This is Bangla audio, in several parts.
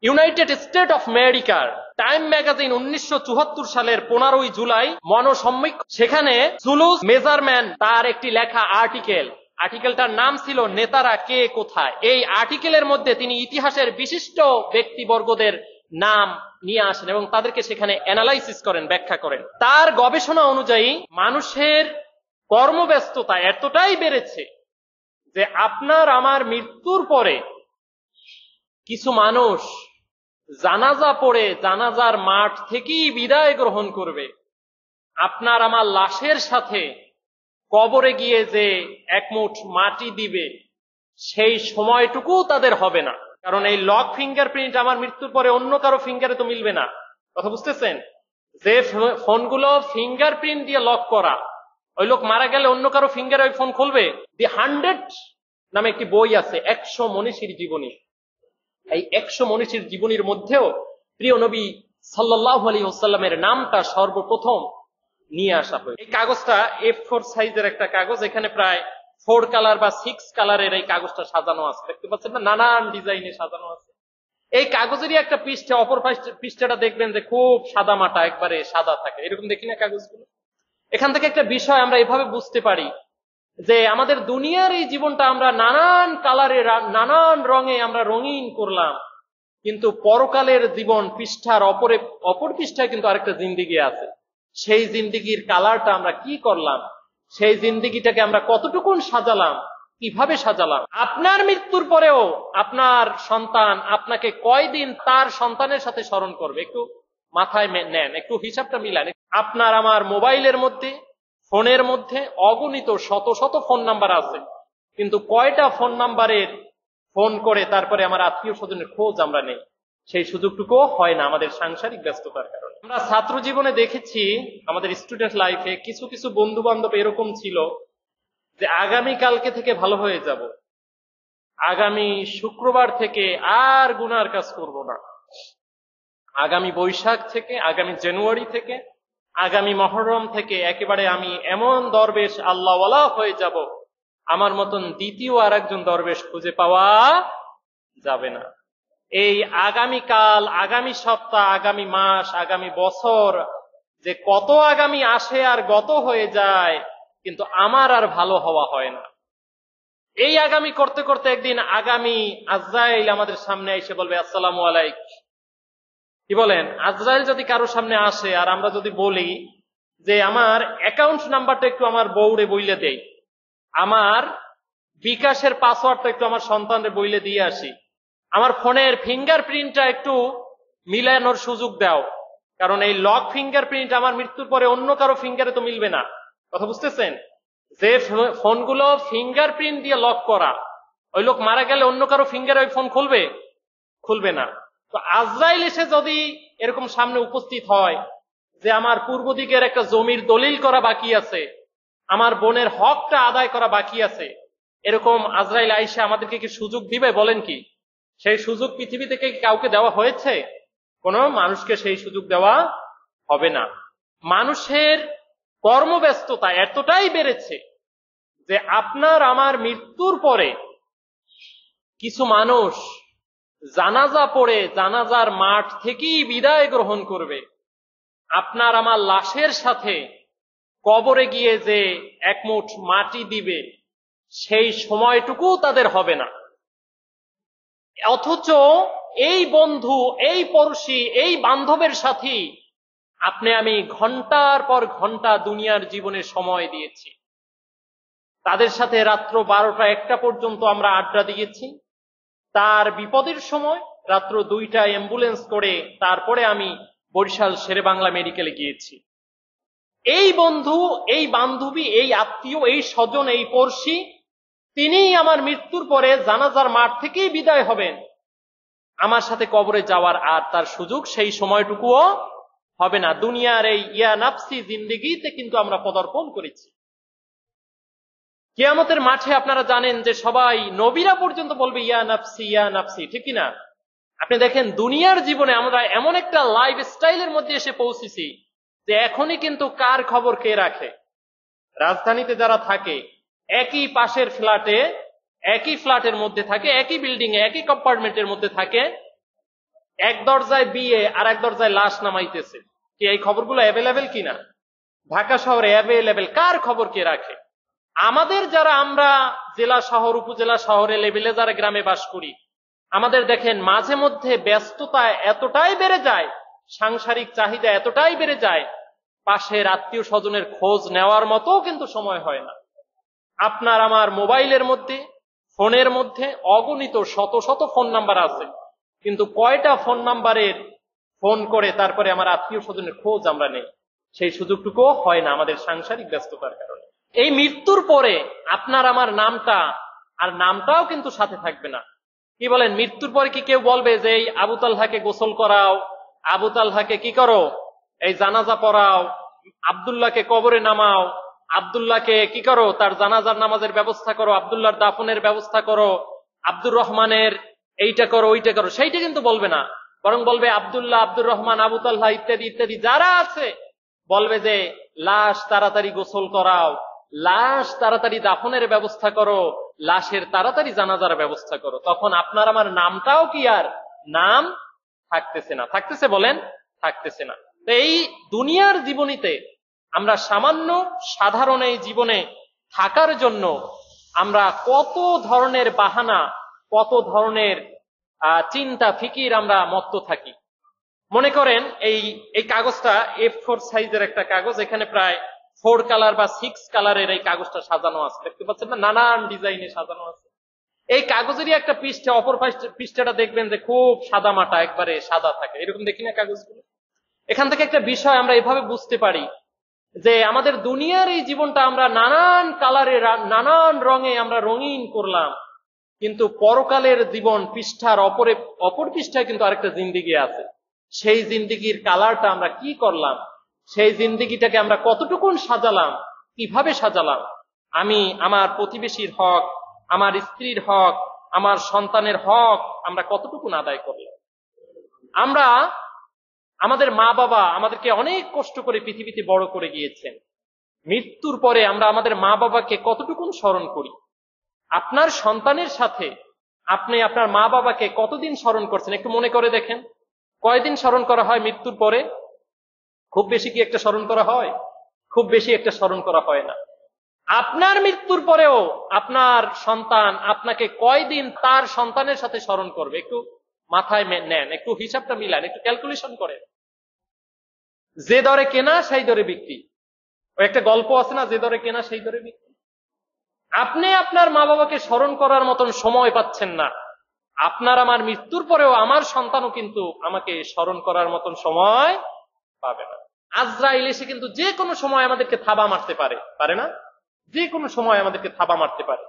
ইউনাইটেড স্টেট অফ আমেরিকার টাইম ম্যাগাজিন 1974 সালের 15ই জুলাই মনসম্মীক্ষণ, সেখানে জুলুস মেজারম্যান তার একটি লেখা আর্টিকেলটার নাম ছিল নেতারা কে কোথায়। এই আর্টিকেলের মধ্যে তিনি ইতিহাসের বিশিষ্ট ব্যক্তিবর্গদের নাম নিয়ে আসেন এবং তাদেরকে সেখানে অ্যানালাইসিস করেন, ব্যাখ্যা করেন। তার গবেষণা অনুযায়ী মানুষের কর্মব্যস্ততা এতটাই বেড়েছে যে আপনার আমার মৃত্যুর পরে কিছু মানুষ জানাজা পড়ে জানাজার মাঠ থেকেই বিদায় গ্রহণ করবে। আপনার আমার লাশের সাথে কবরে গিয়ে যে একমুঠ মাটি দিবে সেই সময়টুকু তাদের হবে না। কারণ এই লক ফিঙ্গারপ্রিন্ট আমার মৃত্যুর পরে অন্য কারো ফিঙ্গারে তো মিলবে না। কথা বুঝতেছেন? যে ফোনগুলো ফিঙ্গারপ্রিন্ট দিয়ে লক করা, ওই লোক মারা গেলে অন্য কারো ফিঙ্গারে ওই ফোন খুলবে? দি 100 নামে একটি বই আছে, 100 মনীষীর জীবনী। এই 100 মনীষীর জীবনীর মধ্যেও প্রিয় নবী সাল্লাল্লাহু আলাইহি ওয়াসাল্লামের নামটা সর্বপ্রথম নিয়ে আসা হয়। এই কাগজটা A4 সাইজের একটা কাগজ, এখানে প্রায় 4 কালার বা 6 কালারের এই কাগজটা সাজানো আছে, দেখতে পাচ্ছেন না? নানান ডিজাইনে সাজানো আছে। এই কাগজেরই একটা পৃষ্ঠা, অপর পৃষ্ঠাটা দেখবেন যে খুব সাদা মাটা, একবারে সাদা থাকে, এরকম দেখি না কাগজগুলো? এখান থেকে একটা বিষয় আমরা এভাবে বুঝতে পারি যে আমাদের দুনিয়ার এই জীবনটা আমরা নানান কালারে, নানান রঙে আমরা রঙিন করলাম, কিন্তু পরকালের জীবন পৃষ্ঠার অপর পৃষ্ঠায় কিন্তু আরেকটা জিন্দেগি আছে। সেই জিন্দেগির কালারটা আমরা কি করলাম, সেই জিন্দেগিটাকে আমরা কতটুকুন সাজালাম, কিভাবে সাজালাম। আপনার মৃত্যুর পরেও আপনার সন্তান আপনাকে কয়দিন তার সন্তানের সাথে স্মরণ করবে, একটু মাথায় নেন, একটু হিসাবটা মিলান। আপনার আমার মোবাইলের মধ্যে, ফোনের মধ্যে অগণিত শত শত ফোন নাম্বার আছে, কিন্তু কয়টা ফোন নাম্বারের ফোন করে তারপরে আমার আত্মীয় স্বজনের খোঁজ আমরা নেই, সেই সুযোগটুকুও হয় না আমাদের সাংসারিক ব্যস্ততার কারণে। আমরা ছাত্র জীবনে দেখেছি, আমাদের স্টুডেন্ট লাইফে কিছু কিছু বন্ধু বান্ধব এরকম ছিল যে আগামী কালকে থেকে ভালো হয়ে যাব, আগামী শুক্রবার থেকে আর গুনার কাজ করব না, আগামী বৈশাখ থেকে, আগামী জানুয়ারি থেকে, আগামী মহরম থেকে একেবারে আমি এমন দরবেশ আল্লাহওয়ালা হয়ে যাব, আমার মতন দ্বিতীয় আর একজন দরবেশ খুঁজে পাওয়া যাবে না। এই আগামীকাল, আগামী সপ্তাহ, আগামী মাস, আগামী বছর যে কত আগামী আসে আর গত হয়ে যায়, কিন্তু আমার আর ভালো হওয়া হয় না। এই আগামী করতে করতে একদিন আগামী আজরাইল আমাদের সামনে এসে বলবে আসসালামু আলাইকুম। কি বলেন? আজরাইল যদি কারো সামনে আসে আর আমরা যদি বলি যে আমার অ্যাকাউন্ট নাম্বারটা একটু আমার বউরে বইলে দেই, আমার বিকাশের পাসওয়ার্ডটা একটু আমার সন্তানের বইলে দিয়ে আসি, আমার ফোনের ফিঙ্গারপ্রিন্টটা একটু মিলানোর সুযোগ দাও, কারণ এই লক ফিঙ্গারপ্রিন্ট আমার মৃত্যুর পরে অন্য কারো ফিঙ্গারে তো মিলবে না। কথা বুঝতেছেন? যে ফোনগুলো ফিঙ্গারপ্রিন্ট দিয়ে লক করা, ওই লোক মারা গেলে অন্য কারো ফিঙ্গারে ওই ফোন খুলবে না। তো আজরাইল এসে যদি এরকম সামনে উপস্থিত হয় যে আমার পূর্ব দিকের একটা জমির দলিল করা বাকি আছে, আমার বোনের হকটা আদায় করা বাকি আছে, এরকম আজরাইল আইসা আমাদেরকে কি সুযোগ দিবে? বলেন কি? সেই সুযোগ পৃথিবী থেকে কাউকে দেওয়া হয়েছে? কোনো মানুষকে সেই সুযোগ দেওয়া হবে না। মানুষের কর্মব্যস্ততা এতটাই বেড়েছে যে আপনার আমার মৃত্যুর পরে কিছু মানুষ জানাজা পড়ে জানাজার মাঠ থেকেই বিদায় গ্রহণ করবে। আপনার আমার লাশের সাথে কবরে গিয়ে যে একমুঠ মাটি দিবে সেই সময়টুকু তাদের হবে না। অথচ এই বন্ধু, এই পড়শি, এই বান্ধবের সাথে আপনি আমি ঘন্টার পর ঘন্টা দুনিয়ার জীবনে সময় দিয়েছি, তাদের সাথে রাত্র 12টা 1টা পর্যন্ত আমরা আড্ডা দিয়েছি, তার বিপদের সময় রাত্র 2টায় অ্যাম্বুলেন্স করে তারপরে আমি বরিশাল শেরেবাংলা মেডিকেলে গিয়েছি। এই বন্ধু, এই বান্ধবী, এই আত্মীয়, এই স্বজন, এই পড়শি, তিনিই আমার মৃত্যুর পরে জানাজার মাঠ থেকেই বিদায় হবেন, আমার সাথে কবরে যাওয়ার আর তার সুযোগ সেই সময়টুকুও হবে না। দুনিয়ার এই ইয়া নাফসি জিন্দেগিতে কিন্তু আমরা পদার্পণ করেছি। কিয়ামতের মাঠে আপনারা জানেন যে সবাই, নবীরা পর্যন্ত বলবে ইয়া নাফসি ইয়া নাফসি, ঠিক কিনা? আপনি দেখেন দুনিয়ার জীবনে আমরা এমন একটা লাইফ স্টাইলের মধ্যে এসে পৌঁছেছি যে এখনই কিন্তু কার খবর কে রাখে। রাজধানীতে যারা থাকে একই পাশের ফ্ল্যাটে, একই ফ্ল্যাটের মধ্যে থাকে, একই বিল্ডিং এ, একই কম্পার্টমেন্টের মধ্যে থাকে, এক দরজায় বিয়ে আর এক দরজায় লাশ নামাইতেছে। কি এই খবরগুলো অ্যাভেলেবেল কিনা? ঢাকা শহরে অ্যাভেলেবেল। কার খবর কে রাখে? আমাদের যারা আমরা জেলা শহর উপজেলা শহরে লেভেলে যারা গ্রামে বাস করি, আমাদের দেখেন মাঝে মধ্যে ব্যস্ততা এতটাই বেড়ে যায়, সাংসারিক চাহিদা এতটাই বেড়ে যায়, পাশের আত্মীয় স্বজনের খোঁজ নেওয়ার মতো কিন্তু সময় হয় না। আপনার আমার মোবাইলের মধ্যে, ফোনের মধ্যে অগণিত শত শত ফোন নাম্বার আছে, কিন্তু কয়টা ফোন নাম্বারের ফোন করে তারপরে আমার আত্মীয় স্বজনের খোঁজ আমরা নেই, সেই সুযোগটুকুও হয় না আমাদের সাংসারিক ব্যস্ততার কারণে। এই মৃত্যুর পরে আপনার আমার নামটা আর নামটাও কিন্তু সাথে থাকবে না। কি বলেন, মৃত্যুর পরে কি কেউ বলবে যে এই আবু তালহাকে গোসল করাও, আবু তালহাকে কি করো, এই জানাজা পড়াও, আব্দুল্লাহকে কবরে নামাও, আব্দুল্লাহকে কি করো, তার জানাজার নামাজের ব্যবস্থা করো, আব্দুল্লাহর দাফনের ব্যবস্থা করো, আব্দুর রহমানের এইটা করো ওইটা করো, সেইটা কিন্তু বলবে না। বরং বলবে আব্দুল্লাহ, আব্দুর রহমান, আবু তালহা ইত্যাদি ইত্যাদি যারা আছে, বলবে যে লাশ তাড়াতাড়ি গোসল করাও, লাশ তাড়াতাড়ি দাফনের ব্যবস্থা করো, লাশের তাড়াতাড়ি জানাজার ব্যবস্থা করো। তখন আপনার আমার নামটাও কি আর নাম থাকতেছে না। থাকতেছে বলেন? থাকতেছে না। তো এই দুনিয়ার জীবনীতে আমরা সামান্য সাধারণ এই জীবনে থাকার জন্য আমরা কত ধরনের বাহানা, কত ধরনের চিন্তা ফিকির আমরা মত্ত থাকি। মনে করেন এই কাগজটা A4 সাইজের একটা কাগজ, এখানে প্রায় 4 কালার বা 6 কালারের এই কাগজটা সাজানো আছে, দেখতে পাচ্ছেন না? নানান ডিজাইনে সাজানো আছে। এই কাগজেরই একটা পৃষ্ঠা, অপর পৃষ্ঠাটা দেখবেন যে খুব সাদা মাটা, একবারে সাদা থাকে, এরকম দেখি না কাগজগুলো? এখান থেকে একটা বিষয় আমরা এভাবে বুঝতে পারি যে আমাদের দুনিয়ার এই জীবনটা আমরা নানান কালারে, নানান রঙে আমরা রঙিন করলাম, কিন্তু পরকালের জীবন পৃষ্ঠার অপর পৃষ্ঠায় কিন্তু আরেকটা জিন্দিগি আছে। সেই জিন্দিগির কালারটা আমরা কি করলাম, সেই জিন্দিগিটাকে আমরা কতটুকুন সাজালাম, কিভাবে সাজালাম, আমি আমার প্রতিবেশীর হক, আমার স্ত্রীর হক, আমার সন্তানের হক আমরা কতটুকুন আদায় করলাম। আমরা আমাদের মা বাবা আমাদেরকে অনেক কষ্ট করে পৃথিবীতে বড় করে গিয়েছেন, মৃত্যুর পরে আমরা আমাদের মা বাবাকে কতটুকুন স্মরণ করি? আপনার সন্তানের সাথে আপনি আপনার মা বাবাকে কতদিন স্মরণ করছেন একটু মনে করে দেখেন। কয়দিন স্মরণ করা হয় মৃত্যুর পরে? খুব বেশি কি একটা স্মরণ করা হয়? খুব বেশি একটা স্মরণ করা হয় না। আপনার মৃত্যুর পরেও আপনার সন্তান আপনাকে কয়দিন তার সন্তানের সাথে স্মরণ করবে? একটু মাথায় নেন, একটু হিসাবটা মিলান, একটু ক্যালকুলেশন করেন। যে দরে কেনা সেই দরে বিক্রি, ওই একটা গল্প আছে না, যে দরে কেনা সেই দরে বিক্রি। আপনি আপনার মা বাবাকে স্মরণ করার মতন সময় পাচ্ছেন না, আপনার আমার মৃত্যুর পরেও আমার সন্তানও কিন্তু আমাকে স্মরণ করার মতন সময় পাবে না। আজরাইল এসে কিন্তু যে কোনো সময় আমাদেরকে থাবা মারতে পারে, পারে না? যে কোনো সময় আমাদেরকে থাবা মারতে পারে।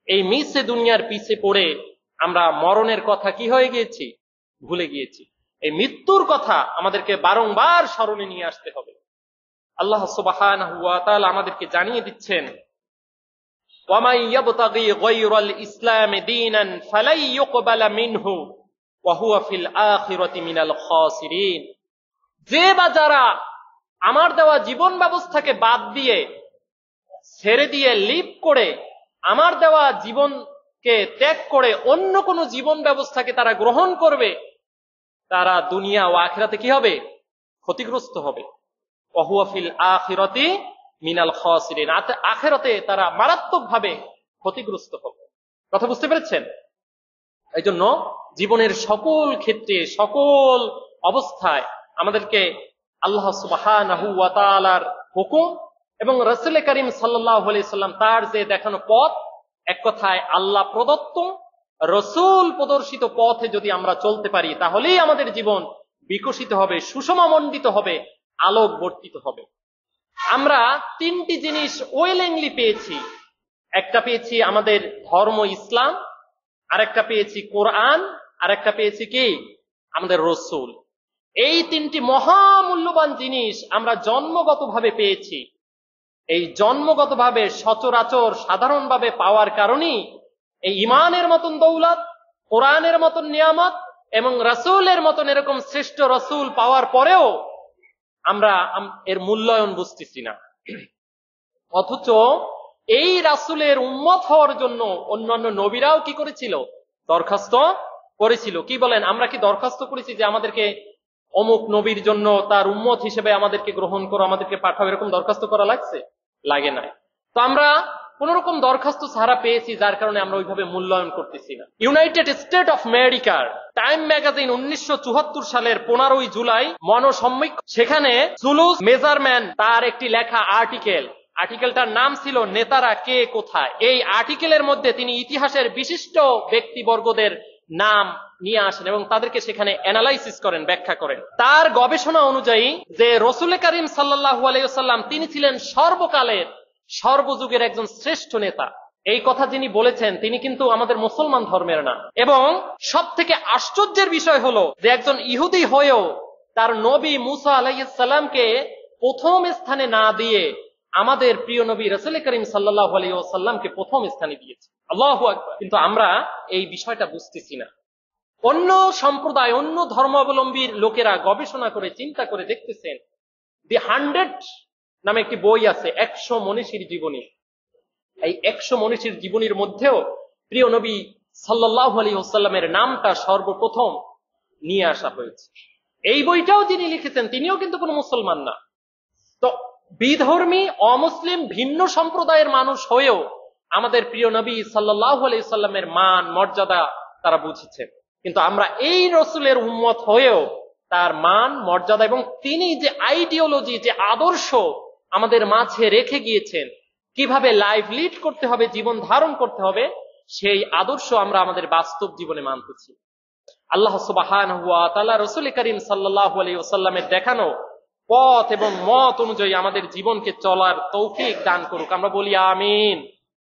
এই মিছে দুনিয়ার পিছে পড়ে আমরা মরণের কথা কি হয়ে গিয়েছি? ভুলে গিয়েছি। এই মৃত্যুর কথা আমাদেরকে বারংবার স্মরণে নিয়ে আসতে হবে। আল্লাহ সুবহানাহু ওয়া তাআলা আমাদেরকে জানিয়ে দিচ্ছেন, وَمَن يَبْتَغِي غَيْرَ الْإِسْلَامِ دِينًا فَلَن يُقْبَلَ مِنْهُ وَهُوَ فِي الْآخِرَةِ مِنَ الْخَاسِرِينَ। যে বা যারা আমার দেওয়া জীবন ব্যবস্থাকে বাদ দিয়ে, ছেড়ে দিয়ে, লিপ করে, আমার দেওয়া জীবনকে ত্যাগ করে অন্য কোন জীবন ব্যবস্থাকে তারা গ্রহণ করবে, তারা দুনিয়া ও আখিরাতে কি হবে? ক্ষতিগ্রস্ত হবে। وَهُوَ فِي الْآخِرَةِ মিনাল খাসিরিন, আখিরাতে তারা মারাত্মকভাবে ক্ষতিগ্রস্ত হবে। কথা বুঝতে পেরেছেন? এই জন্য জীবনের সকল ক্ষেত্রে, সকল অবস্থায় আমাদেরকে আল্লাহ সুবহানাহু ওয়া তাআলার হুকুম এবং রাসূল করিম সাল্লাল্লাহু আলাইহি সাল্লাম তার যে দেখানো পথ, এক কথায় আল্লাহ প্রদত্ত, রাসূল প্রদর্শিত পথে যদি আমরা চলতে পারি, তাহলেই আমাদের জীবন বিকশিত হবে, সুষমামণ্ডিত হবে, আলোক বর্তিত হবে। আমরা তিনটি জিনিস ওয়েলিংলি পেয়েছি। একটা পেয়েছি আমাদের ধর্ম ইসলাম, আরেকটা পেয়েছি কোরআন, আরেকটা পেয়েছি কি? আমাদের রাসূল। এই তিনটি মহামূল্যবান জিনিস আমরা জন্মগতভাবে পেয়েছি। এই জন্মগতভাবে সচরাচর সাধারণভাবে পাওয়ার কারণেই এই ঈমানের মতন দৌলত, কোরআনের মতন নিয়ামত এবং রাসূলের মতন এরকম শ্রেষ্ঠ রাসূল পাওয়ার পরেও আমরা এর মূল্যায়ন বুঝতেছি না। অথচ এই রাসূলের উম্মত হওয়ার জন্য অন্যান্য নবীরাও কি করেছিল? দরখাস্ত করেছিল। কি বলেন, আমরা কি দরখাস্ত করেছি যে আমাদেরকে অমুক নবীর জন্য তার উম্মত হিসেবে আমাদেরকে গ্রহণ করো, আমাদেরকে পাঠাও, এরকম দরখাস্ত করা লাগছে? লাগে নাই। তো আমরা কোন রকম দরখাস্ত ছাড়া পেয়েছি, যার কারণে আমরা ওইভাবে মূল্যায়ন করতেছি না। ইউনাইটেড স্টেট অফ আমেরিকার টাইম ম্যাগাজিন 1974 সালের 15 জুলাই মনোসম্মীক্ষণ, সেখানে জুলুস মেজারম্যান তার একটি লেখা আর্টিকেলটার নাম ছিল নেতারা কে কোথায়। এই আর্টিকেলের মধ্যে তিনি ইতিহাসের বিশিষ্ট ব্যক্তিবর্গদের নাম নিয়ে আসেন এবং তাদেরকে সেখানে অ্যানালাইসিস করেন, ব্যাখ্যা করেন। তার গবেষণা অনুযায়ী যে রসুল করিম সাল্লাল্লাহু আলাইহি ওয়াসাল্লাম তিনি ছিলেন সর্বকালের সর্বযুগের একজন শ্রেষ্ঠ নেতা। এই কথা যিনি বলেছেন তিনি কিন্তু আমাদের মুসলমান ধর্মের না। এবং সব থেকে আশ্চর্যের বিষয় হলো যে একজন ইহুদি হয়েও তার নবী মুসা আলাইহিস সালামকে প্রথম স্থানে না দিয়ে আমাদের প্রিয় নবী রাসূল করিম সাল্লাল্লাহু আলাইহি ওয়াসাল্লামকে প্রথম স্থানে দিয়েছে। আল্লাহু আকবার। কিন্তু আমরা এই বিষয়টা বুঝতেছি না। অন্য সম্প্রদায়, অন্য ধর্মাবলম্বীর লোকেরা গবেষণা করে চিন্তা করে দেখতেছেন, দি 100 নামে একটি বই আছে, 100 মনীষীর জীবনী। এই 100 মনীষীর জীবনীর মধ্যেও প্রিয় নবী সাল্লাল্লাহু আলাইহি ওয়াসাল্লামের নামটা সর্বপ্রথম নিয়ে আসা হয়েছে। এই বইটাও যিনি লিখেছেন তিনিও কিন্তু কোনো মুসলমান না। তো বিধর্মী, অমুসলিম, ভিন্ন সম্প্রদায়ের মানুষ হয়েও আমাদের প্রিয় নবী সাল্লাল্লাহু আলাইহি ওয়াসাল্লামের মান মর্যাদা তারা বুঝেছেন। কিন্তু আমরা এই রসুলের উম্মত হয়েও তার মান মর্যাদা এবং তিনি যে আইডিওলজি, যে আদর্শ আমাদের মাঝে রেখে গিয়েছেন, কিভাবে লাইফ লিড করতে হবে, জীবন ধারণ করতে হবে, সেই আদর্শ আমরা আমাদের বাস্তব জীবনে মানতেছি। আল্লাহ সুবহানাহু ওয়া তাআলা রাসূল করিম সাল্লাল্লাহু আলাইহি ওয়াসাল্লামের দেখানো পথ এবং মত অনুযায়ী আমাদের জীবনকে চলার তৌফিক দান করুক। আমরা বলি আমিন।